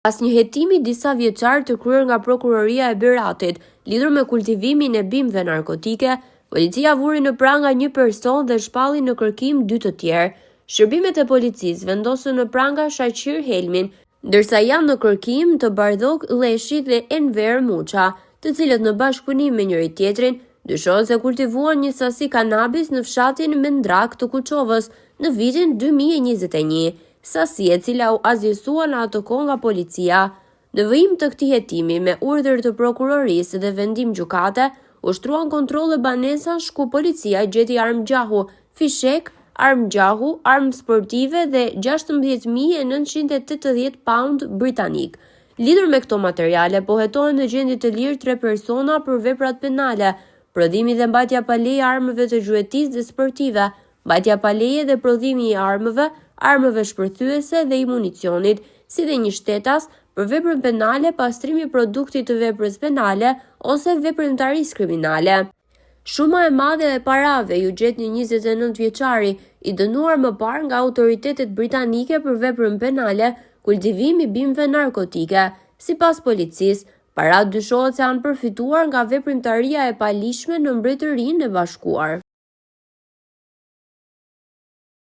Pas një hetimi disa vjeçar të kryer nga prokuroria e Beratit, lidhur me kultivimin e bimëve narkotike, policia vuri në pranga një person dhe shpalli në kërkim 2 të tjerë. Shërbimet e policisë vendosën në pranga Shaqir Helmin, ndërsa janë në kërkim të Bardhok Lleshi dhe Enver Muça, të cilët në bashkëpunim me njëri tjetrin dyshohet se kultivuan një sasi kanabis në fshatin Mendrak të Kuçovës në vitin 2021. Sasi e cila u azjesua në atë kohë nga policia. Në vijim të këtij hetimi me urdhër të prokurorisë dhe vendim gjykate, ushtruan kontrolle banesash ku policia gjeti armë gjahu, fishek, armë gjahu, armë sportive dhe 16.980 pound britanik. Lidhur me këto materiale, po hetohen në gjendje të lirë 3 persona për veprat penale, prodhimi dhe mbajtja pa leje armëve të gjuetisë dhe sportive, mbajtja pa leje dhe prodhimi i armëve shpërthyese dhe i municionit, si dhe një shtetas për veprën penale, pastrimi i produktit të veprës penale ose veprimtarisë kriminale. Shuma e madhe e parave ju gjet një 29 vjeçari i dënuar më parë nga autoritetet britanike për veprën penale, kultivimi bimëve narkotike. Sipas policisë, parat dyshohet se janë përfituar nga veprimtaria e palishme në Mbretërinë e Bashkuar.